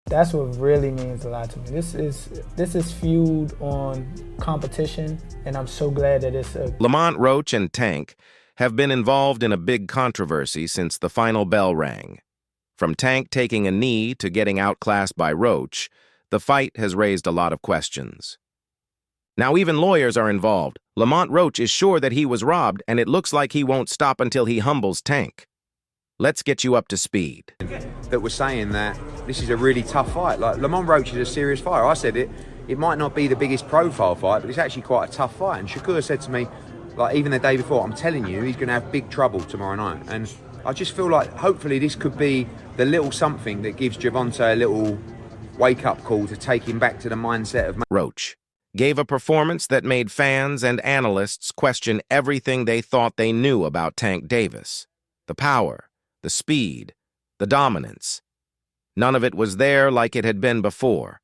That's what really means a lot to me. This is fueled on competition, and I'm so glad that it's a... Lamont Roach and Tank have been involved in a big controversy since the final bell rang. From Tank taking a knee to getting outclassed by Roach, the fight has raised a lot of questions. Now even lawyers are involved. Lamont Roach is sure that he was robbed, and it looks like he won't stop until he humbles Tank. Let's get you up to speed. That was saying that this is a really tough fight. Like, Lamont Roach is a serious fighter. I said it might not be the biggest profile fight, but it's actually quite a tough fight. And Shakur said to me, like, even the day before, I'm telling you, he's going to have big trouble tomorrow night. And I just feel like hopefully this could be the little something that gives Gervonta a little wake-up call to take him back to the mindset of... Roach gave a performance that made fans and analysts question everything they thought they knew about Tank Davis. The power, the speed, the dominance. None of it was there like it had been before.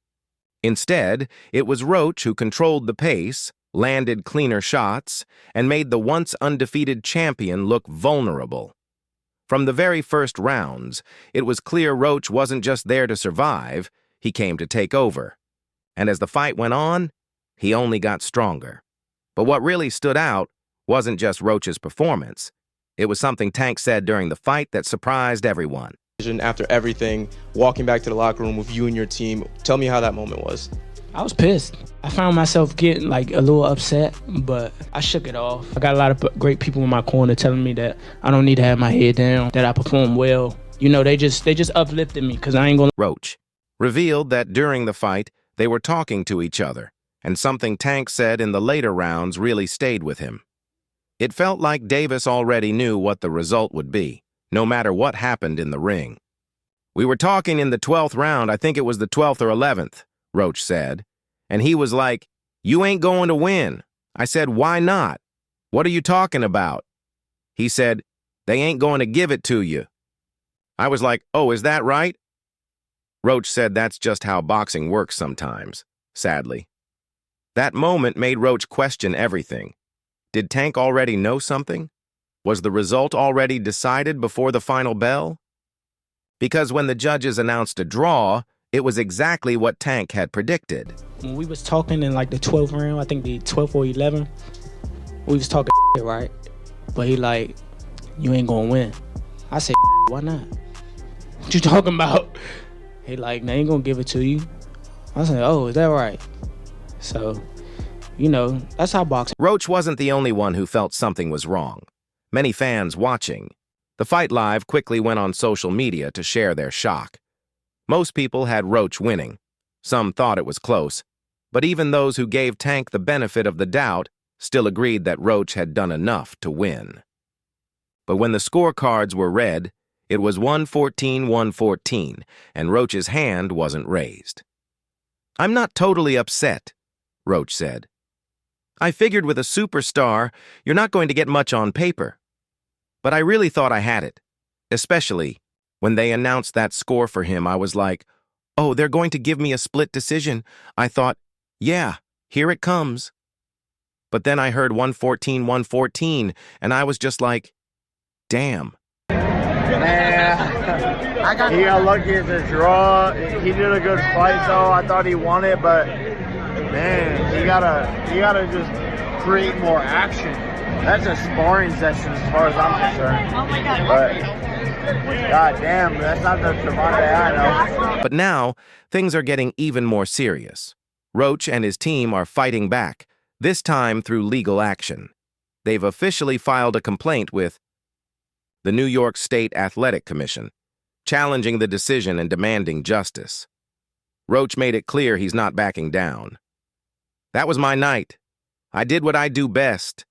Instead, it was Roach who controlled the pace, landed cleaner shots, and made the once undefeated champion look vulnerable. From the very first rounds, it was clear Roach wasn't just there to survive, he came to take over. And as the fight went on, he only got stronger. But what really stood out wasn't just Roach's performance. It was something Tank said during the fight that surprised everyone. After everything, walking back to the locker room with you and your team, tell me how that moment was. I was pissed. I found myself getting like a little upset, but I shook it off. I got a lot of great people in my corner telling me that I don't need to have my head down, that I perform well. You know, they just uplifted me because I ain't gonna... Roach revealed that during the fight, they were talking to each other, and something Tank said in the later rounds really stayed with him. It felt like Davis already knew what the result would be, no matter what happened in the ring. We were talking in the 12th round, I think it was the 12th or 11th, Roach said, and he was like, "You ain't going to win." I said, "Why not? What are you talking about?" He said, "They ain't going to give it to you." I was like, "Oh, is that right?" Roach said that's just how boxing works sometimes, sadly. That moment made Roach question everything. Did Tank already know something? Was the result already decided before the final bell? Because when the judges announced a draw, it was exactly what Tank had predicted. When we was talking in like the 12th round, I think the 12th or 11th, we was talking right? But he like, "You ain't gonna win." I said, "Why not? What you talking about?" He like, "They ain't gonna give it to you." I said, "Oh, is that right?" So, you know, that's how boxing... Roach wasn't the only one who felt something was wrong. Many fans watching. The Fight Live quickly went on social media to share their shock. Most people had Roach winning. Some thought it was close. But even those who gave Tank the benefit of the doubt still agreed that Roach had done enough to win. But when the scorecards were read, it was 114-114, and Roach's hand wasn't raised. "I'm not totally upset," Roach said. "I figured with a superstar, you're not going to get much on paper. But I really thought I had it, especially when they announced that score for him. I was like, oh, they're going to give me a split decision. I thought, yeah, here it comes. But then I heard 114-114, and I was just like, damn." Man, he got lucky at the draw. He did a good fight, though. I thought he won it, but man, you gotta just create more action. That's a sparring session as far as I'm concerned. Oh my God. But God damn, that's not the Gervonta I know. But now, things are getting even more serious. Roach and his team are fighting back, this time through legal action. They've officially filed a complaint with the New York State Athletic Commission, challenging the decision and demanding justice. Roach made it clear he's not backing down. "That was my night. I did what I do best.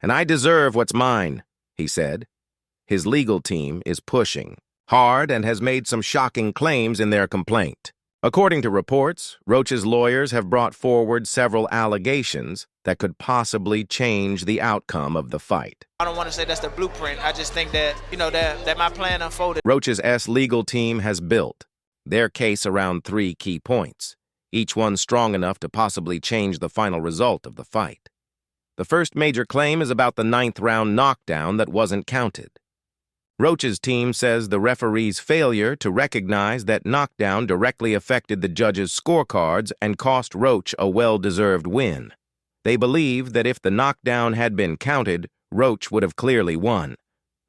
And I deserve what's mine," he said. His legal team is pushing hard and has made some shocking claims in their complaint. According to reports, Roach's lawyers have brought forward several allegations that could possibly change the outcome of the fight. I don't want to say that's the blueprint. I just think that, that my plan unfolded. Roach's legal team has built their case around 3 key points, each one strong enough to possibly change the final result of the fight. The first major claim is about the 9th round knockdown that wasn't counted. Roach's team says the referee's failure to recognize that knockdown directly affected the judges' scorecards and cost Roach a well-deserved win. They believe that if the knockdown had been counted, Roach would have clearly won.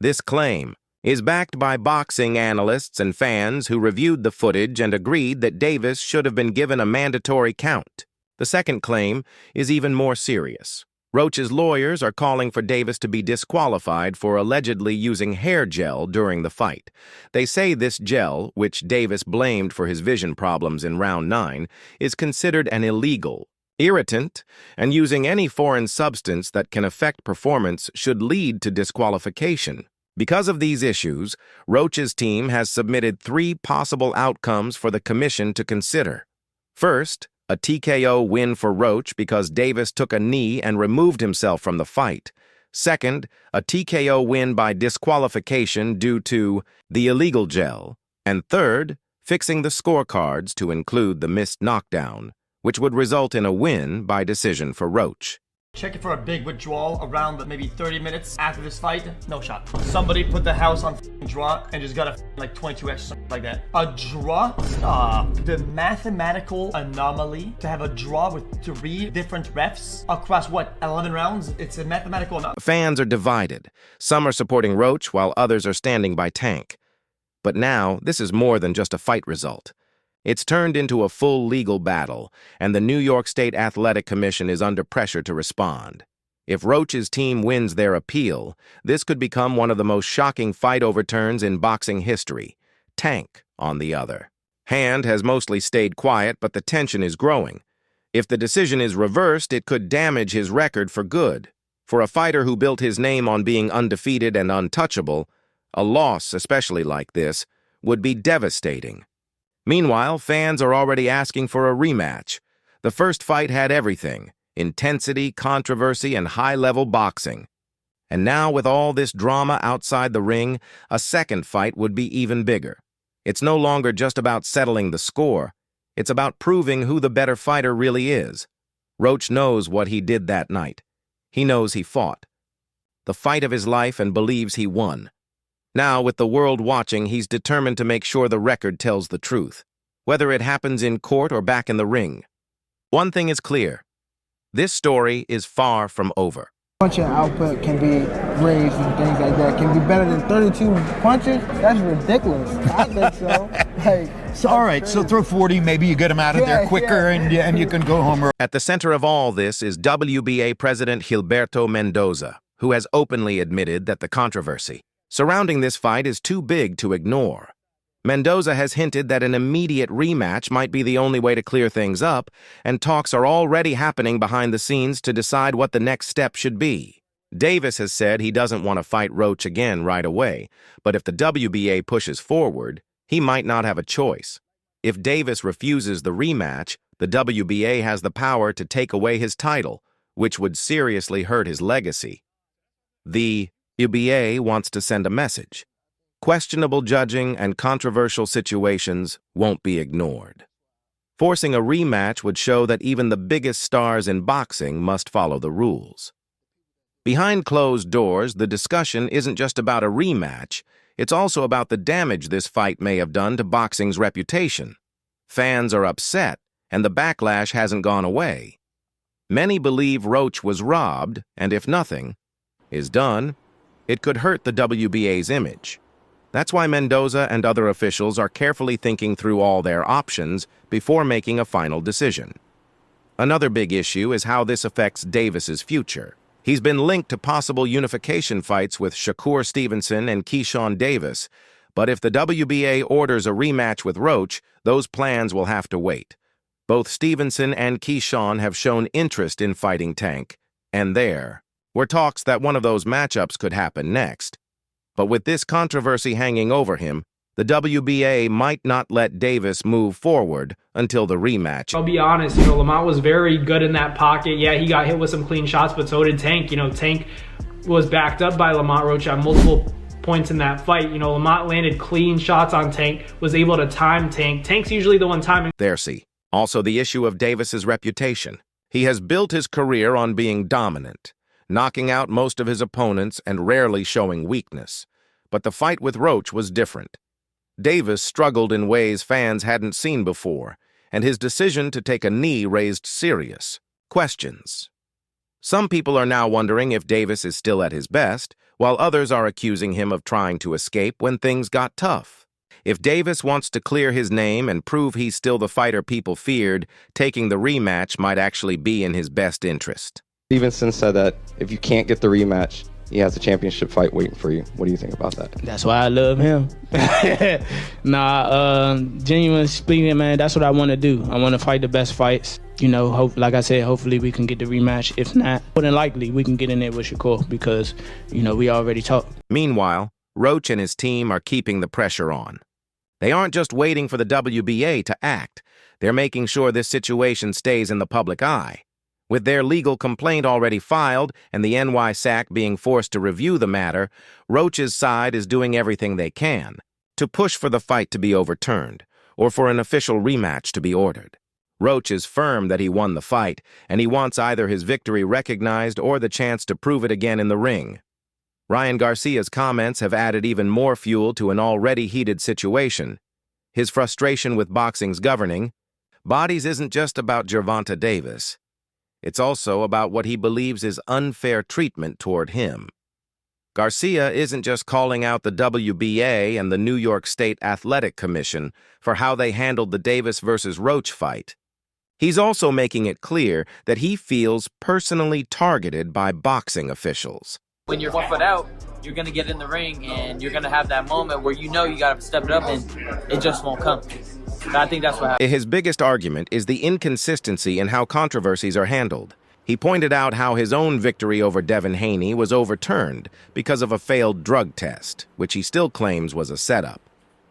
This claim is backed by boxing analysts and fans who reviewed the footage and agreed that Davis should have been given a mandatory count. The second claim is even more serious. Roach's lawyers are calling for Davis to be disqualified for allegedly using hair gel during the fight. They say this gel, which Davis blamed for his vision problems in round 9, is considered an illegal irritant, and using any foreign substance that can affect performance should lead to disqualification. Because of these issues, Roach's team has submitted 3 possible outcomes for the commission to consider. First, a TKO win for Roach because Davis took a knee and removed himself from the fight. Second, a TKO win by disqualification due to the illegal gel. And third, fixing the scorecards to include the missed knockdown, which would result in a win by decision for Roach. Checking for a big withdrawal around maybe 30 minutes after this fight. No shot. Somebody put the house on draw and just got a like 22x, something like that. A draw? The mathematical anomaly to have a draw with 3 different refs across what, 11 rounds? It's a mathematical anomaly. Fans are divided. Some are supporting Roach while others are standing by Tank. But now, this is more than just a fight result. It's turned into a full legal battle, and the New York State Athletic Commission is under pressure to respond. If Roach's team wins their appeal, this could become one of the most shocking fight overturns in boxing history. Tank, on the other hand, has mostly stayed quiet, but the tension is growing. If the decision is reversed, it could damage his record for good. For a fighter who built his name on being undefeated and untouchable, a loss, especially like this, would be devastating. Meanwhile, fans are already asking for a rematch. The first fight had everything: intensity, controversy, and high-level boxing. And now, with all this drama outside the ring, a second fight would be even bigger. It's no longer just about settling the score. It's about proving who the better fighter really is. Roach knows what he did that night. He knows he fought the fight of his life and believes he won. Now, with the world watching, he's determined to make sure the record tells the truth, whether it happens in court or back in the ring. One thing is clear: this story is far from over. Punching output can be raised and things like that. Can be better than 32 punches? That's ridiculous. I think so. So, all right, so throw 40, maybe you get him out of there quicker and you can go home. At the center of all this is WBA President Gilberto Mendoza, who has openly admitted that the controversy surrounding this fight is too big to ignore. Mendoza has hinted that an immediate rematch might be the only way to clear things up, and talks are already happening behind the scenes to decide what the next step should be. Davis has said he doesn't want to fight Roach again right away, but if the WBA pushes forward, he might not have a choice. If Davis refuses the rematch, the WBA has the power to take away his title, which would seriously hurt his legacy. The WBA wants to send a message. Questionable judging and controversial situations won't be ignored. Forcing a rematch would show that even the biggest stars in boxing must follow the rules. Behind closed doors, the discussion isn't just about a rematch, it's also about the damage this fight may have done to boxing's reputation. Fans are upset, and the backlash hasn't gone away. Many believe Roach was robbed, and if nothing is done, it could hurt the WBA's image. That's why Mendoza and other officials are carefully thinking through all their options before making a final decision. Another big issue is how this affects Davis's future. He's been linked to possible unification fights with Shakur Stevenson and Keyshawn Davis, but if the WBA orders a rematch with Roach, those plans will have to wait. Both Stevenson and Keyshawn have shown interest in fighting Tank, and there were talks that one of those matchups could happen next. But with this controversy hanging over him, the WBA might not let Davis move forward until the rematch. I'll be honest, Lamont was very good in that pocket. Yeah, he got hit with some clean shots, but so did Tank. Tank was backed up by Lamont Roach on multiple points in that fight. Lamont landed clean shots on Tank, was able to time Tank. Tank's usually the one timing. There, see. Also the issue of Davis's reputation. He has built his career on being dominant, knocking out most of his opponents and rarely showing weakness. But the fight with Roach was different. Davis struggled in ways fans hadn't seen before, and his decision to take a knee raised serious questions. Some people are now wondering if Davis is still at his best, while others are accusing him of trying to escape when things got tough. If Davis wants to clear his name and prove he's still the fighter people feared, taking the rematch might actually be in his best interest. Stevenson said that if you can't get the rematch, he has a championship fight waiting for you. What do you think about that? That's why I love him. Genuinely speaking, man, that's what I want to do. I want to fight the best fights. You know, like I said, hopefully we can get the rematch. If not, more than likely we can get in there with Shakur because, you know, we already talked. Meanwhile, Roach and his team are keeping the pressure on. They aren't just waiting for the WBA to act. They're making sure this situation stays in the public eye. With their legal complaint already filed and the NYSAC being forced to review the matter, Roach's side is doing everything they can to push for the fight to be overturned or for an official rematch to be ordered. Roach is firm that he won the fight, and he wants either his victory recognized or the chance to prove it again in the ring. Ryan Garcia's comments have added even more fuel to an already heated situation. His frustration with boxing's governing bodies isn't just about GervontaDavis. It's also about what he believes is unfair treatment toward him. Garcia isn't just calling out the WBA and the New York State Athletic Commission for how they handled the Davis versus Roach fight. He's also making it clear that he feels personally targeted by boxing officials. When you're 1 foot out, you're going to get in the ring and you're going to have that moment where you know you got to step it up and it just won't come. I think that's what happened. His biggest argument is the inconsistency in how controversies are handled. He pointed out how his own victory over Devin Haney was overturned because of a failed drug test, which he still claims was a setup.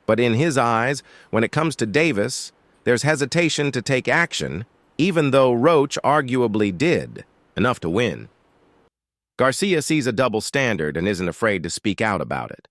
But in his eyes, when it comes to Davis, there's hesitation to take action, even though Roach arguably did enough to win. Garcia sees a double standard and isn't afraid to speak out about it.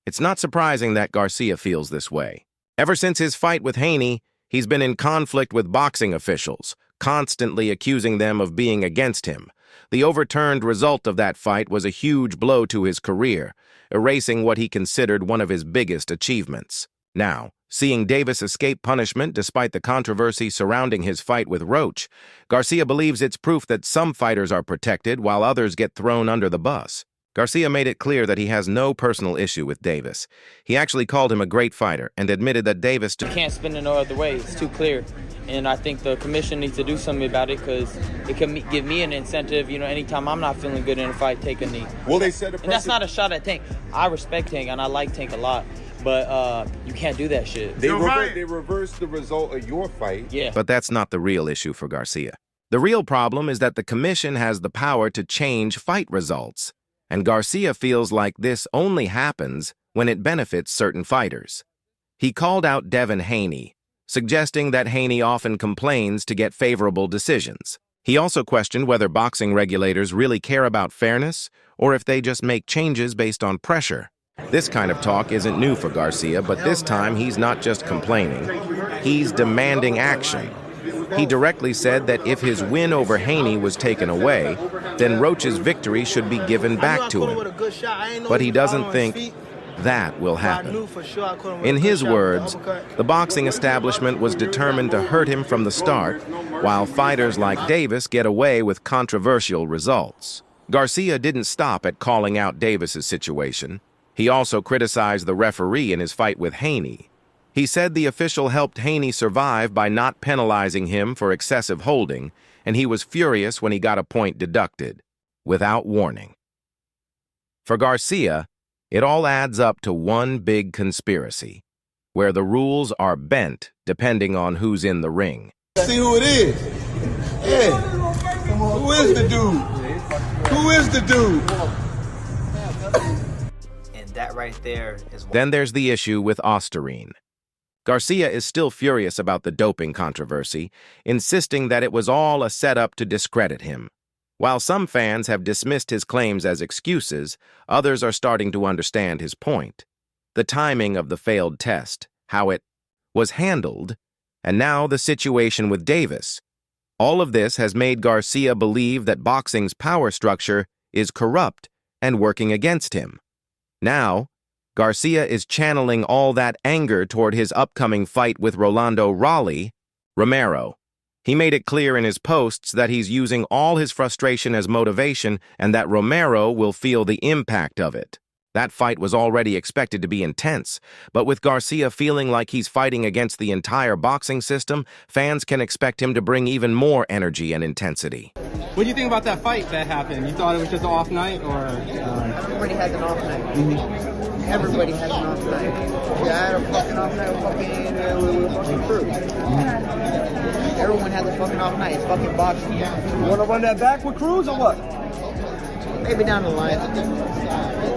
It's not surprising that Garcia feels this way. Ever since his fight with Haney, he's been in conflict with boxing officials, constantly accusing them of being against him. The overturned result of that fight was a huge blow to his career, erasing what he considered one of his biggest achievements. Now, seeing Davis escape punishment despite the controversy surrounding his fight with Roach, Garcia believes it's proof that some fighters are protected while others get thrown under the bus. Garcia made it clear that he has no personal issue with Davis. He actually called him a great fighter and admitted that Davis... You can't spin it no other way. It's too clear. And I think the commission needs to do something about it because it can give me an incentive, you know, anytime I'm not feeling good in a fight, take a knee. Well, they said... And that's not a shot at Tank. I respect Tank and I like Tank a lot. But you can't do that shit. They reversed the result of your fight. Yeah. But that's not the real issue for Garcia. The real problem is that the commission has the power to change fight results. And Garcia feels like this only happens when it benefits certain fighters. He called out Devin Haney, suggesting that Haney often complains to get favorable decisions. He also questioned whether boxing regulators really care about fairness or if they just make changes based on pressure. This kind of talk isn't new for Garcia, but this time he's not just complaining. He's demanding action. He directly said that if his win over Haney was taken away, then Roach's victory should be given back to him. But he doesn't think that will happen. In his words, the boxing establishment was determined to hurt him from the start, while fighters like Davis get away with controversial results. Garcia didn't stop at calling out Davis's situation. He also criticized the referee in his fight with Haney. He said the official helped Haney survive by not penalizing him for excessive holding, and he was furious when he got a point deducted, without warning. For Garcia, it all adds up to one big conspiracy, where the rules are bent depending on who's in the ring. See who it is. Hey, who is the dude? Who is the dude? And that right there is... Then there's the issue with Osterine. Garcia is still furious about the doping controversy, insisting that it was all a setup to discredit him. While some fans have dismissed his claims as excuses, others are starting to understand his point. The timing of the failed test, how it was handled, and now the situation with Davis. All of this has made Garcia believe that boxing's power structure is corrupt and working against him. Now, Garcia is channeling all that anger toward his upcoming fight with Rolando Romero. He made it clear in his posts that he's using all his frustration as motivation and that Romero will feel the impact of it. That fight was already expected to be intense, but with Garcia feeling like he's fighting against the entire boxing system, fans can expect him to bring even more energy and intensity. What do you think about that fight that happened? You thought it was just an off night, or? Everybody has an off night. Everybody has an off night. Yeah, I had a fucking off night with fucking crew. Everyone has a fucking off night. It's fucking boxing. You want to run that back with Cruz or what? Maybe down the line.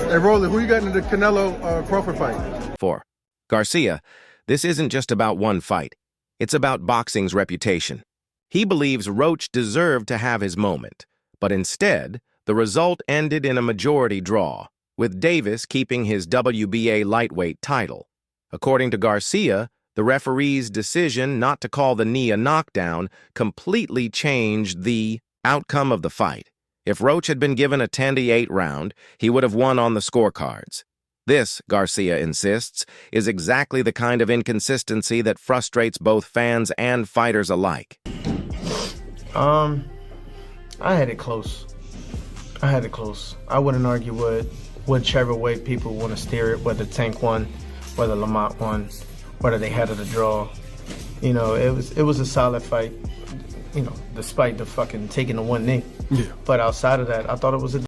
Hey, Rolly, who you got in the Canelo Crawford fight? For Garcia, this isn't just about one fight. It's about boxing's reputation. He believes Roach deserved to have his moment, but instead, the result ended in a majority draw, with Davis keeping his WBA lightweight title. According to Garcia, the referee's decision not to call the knee a knockdown completely changed the outcome of the fight. If Roach had been given a 10-8 round, he would have won on the scorecards. This, Garcia insists, is exactly the kind of inconsistency that frustrates both fans and fighters alike. I had it close. I wouldn't argue with whichever way people want to steer it, whether Tank won, whether Lamont won, whether they had it a draw. You know, it was a solid fight, you know, despite the fucking taking the one knee. Yeah. But outside of that, I thought it was a